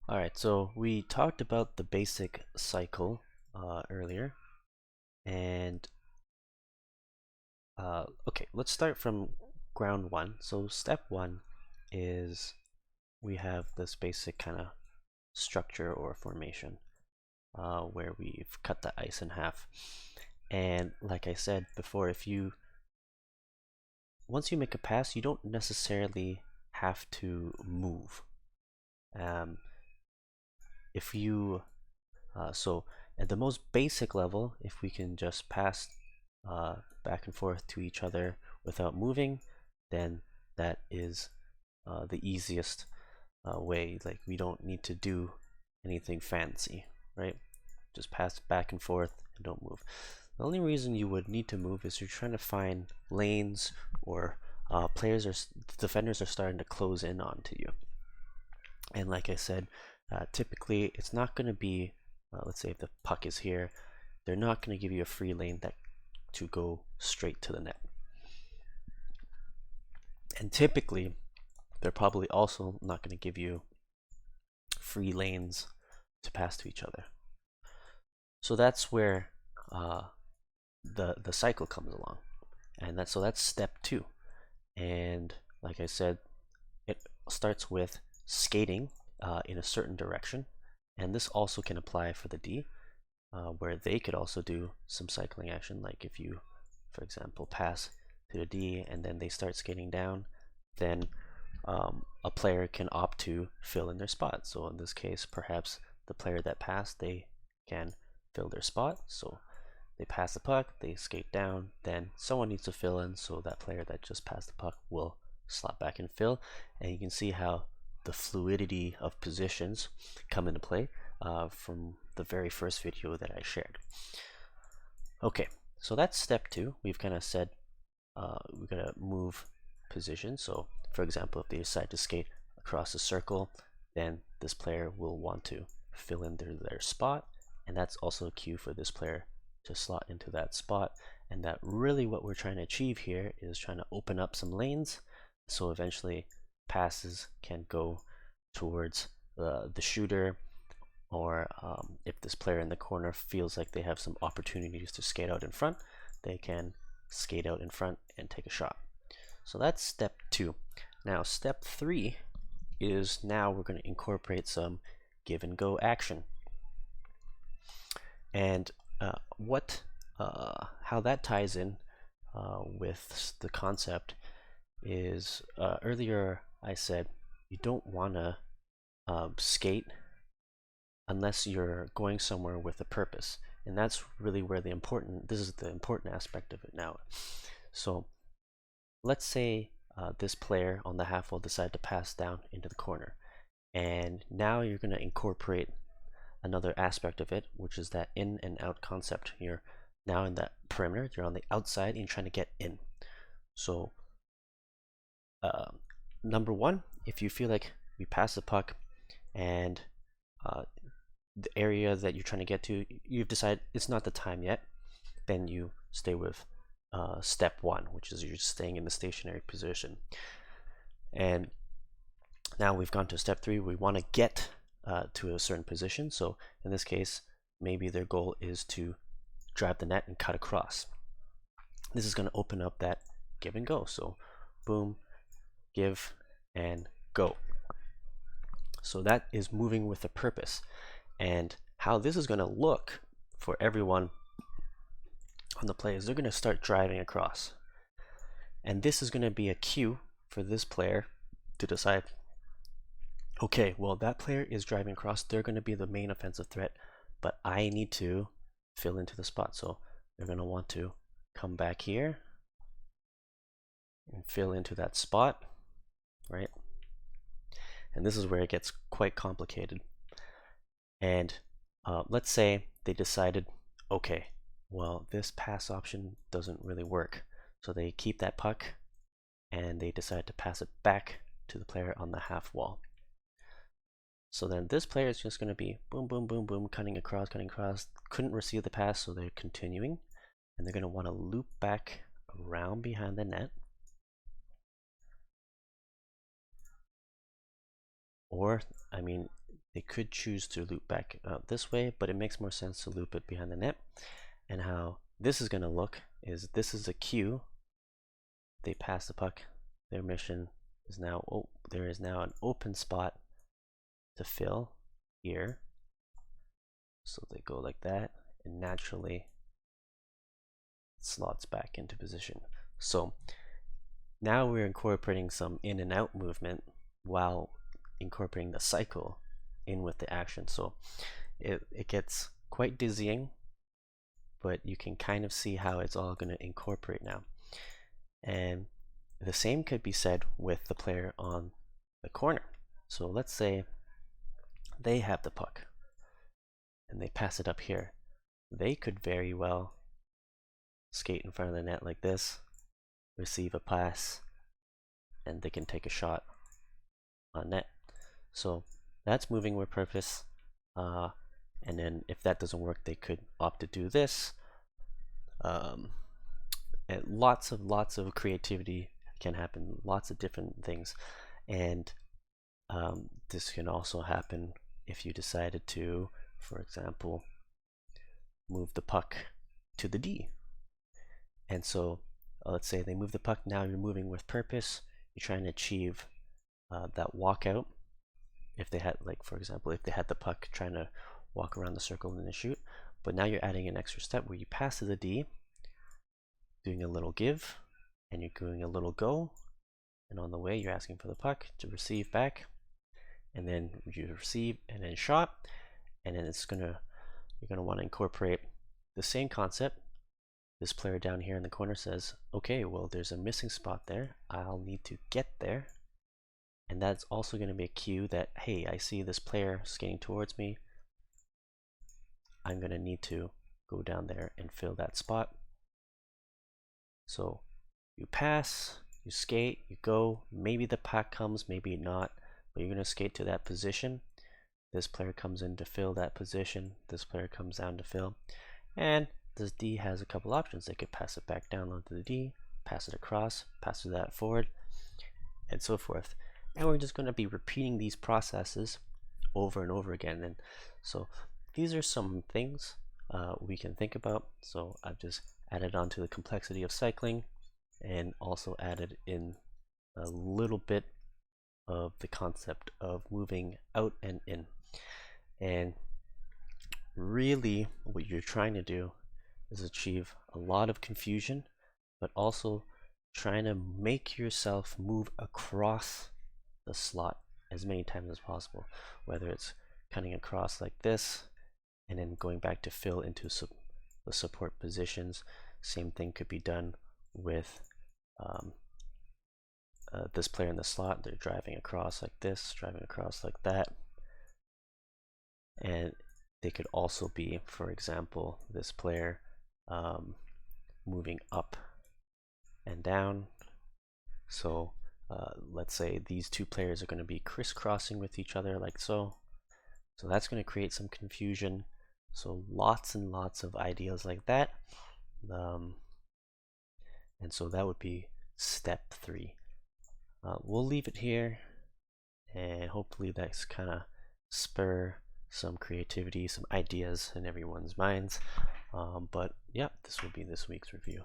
Alright, so we talked about the basic cycle earlier, and okay, let's start from ground one. So step one is we have this basic kind of structure or formation where we've cut the ice in half. And like I said before, once you make a pass, you don't necessarily have to move. Um, if you so at the most basic level, if we can just pass back and forth to each other without moving, then that is the easiest way. Like, we don't need to do anything fancy, right? Just pass back and forth and don't move. The only reason you would need to move is you're trying to find lanes or defenders are starting to close in onto you. And like I said, typically it's not going to be, let's say if the puck is here, they're not going to give you a free lane to go straight to the net. And typically, they're probably also not going to give you free lanes to pass to each other. So that's where the cycle comes along, and that's step two. And like I said, it starts with skating in a certain direction, and this also can apply for the D, where they could also do some cycling action. Like if you, for example, pass to the D and then they start skating down, then a player can opt to fill in their spot. So in this case, perhaps the player that passed, they can fill their spot. So they pass the puck, they skate down, then someone needs to fill in, so that player that just passed the puck will slot back and fill. And you can see how the fluidity of positions come into play from the very first video that I shared. Okay, so that's step two. We've kind of said we're going to move position. So for example, if they decide to skate across a circle, then this player will want to fill in their spot, and that's also a cue for this player to slot into that spot. And that really what we're trying to achieve here is trying to open up some lanes, so eventually passes can go towards the shooter, or if this player in the corner feels like they have some opportunities to skate out in front, they can skate out in front and take a shot. So that's step two. Now step three is now we're going to incorporate some give and go action. And how that ties in with the concept is earlier I said you don't want to skate unless you're going somewhere with a purpose, and that's really where this is the important aspect of it now. So let's say this player on the half wall decided to pass down into the corner, and now you're going to incorporate another aspect of it, which is that in and out concept. You're now in that perimeter, you're on the outside and you're trying to get in. So number one, if you feel like you pass the puck and the area that you're trying to get to, you've decided it's not the time yet, then you stay with step one, which is you're staying in the stationary position. And now we've gone to step three. We want to get to a certain position. So in this case, maybe their goal is to drive the net and cut across. This is going to open up that give and go. So boom, give and go. So that is moving with a purpose. And how this is going to look for everyone on the play is they're going to start driving across. And this is going to be a cue for this player to decide, okay, well, that player is driving across. They're going to be the main offensive threat, but I need to fill into the spot. So they're going to want to come back here and fill into that spot, right? And this is where it gets quite complicated. And let's say they decided, okay, well, this pass option doesn't really work. So they keep that puck and they decide to pass it back to the player on the half wall. So then this player is just going to be boom, boom, boom, boom, cutting across, couldn't receive the pass, so they're continuing. And they're going to want to loop back around behind the net. Or, I mean, they could choose to loop back this way, but it makes more sense to loop it behind the net. And how this is going to look is this is a queue. They pass the puck. Their mission is now, oh, there is now an open spot to fill here. So they go like that, and naturally slots back into position. So now we're incorporating some in and out movement while incorporating the cycle in with the action. So it gets quite dizzying, but you can kind of see how it's all going to incorporate now. And the same could be said with the player on the corner. So let's say they have the puck and they pass it up here. They could very well skate in front of the net like this, receive a pass, and they can take a shot on net. So that's moving with purpose. And then if that doesn't work, they could opt to do this. And lots of creativity can happen, lots of different things. And this can also happen if you decided to, for example, move the puck to the D. And so let's say they move the puck, now you're moving with purpose. You're trying to achieve that walkout. If they had, like for example, if they had the puck trying to walk around the circle and then shoot, but now you're adding an extra step where you pass to the D, doing a little give, and you're doing a little go, and on the way you're asking for the puck to receive back, and then you receive and then shot, and then you're gonna want to incorporate the same concept. This player down here in the corner says, okay, well there's a missing spot there, I'll need to get there. And that's also going to be a cue that, hey, I see this player skating towards me, I'm going to need to go down there and fill that spot. So you pass, you skate, you go, maybe the puck comes, maybe not, but you're going to skate to that position. This player comes in to fill that position, this player comes down to fill, and this D has a couple options. They could pass it back down onto the D, pass it across, pass it that forward, and so forth. And we're just going to be repeating these processes over and over again. And so these are some things we can think about. So I've just added on to the complexity of cycling and also added in a little bit of the concept of moving out and in. And really what you're trying to do is achieve a lot of confusion, but also trying to make yourself move across the slot as many times as possible, whether it's cutting across like this and then going back to fill into the support positions. Same thing could be done with this player in the slot. They're driving across like this, driving across like that, and they could also be, for example, this player moving up and down. So let's say these two players are going to be crisscrossing with each other like so. So that's going to create some confusion. So lots and lots of ideas like that. And so that would be step 3. We'll leave it here, and hopefully that's kind of spur some creativity, some ideas in everyone's minds. But yeah, this will be this week's review.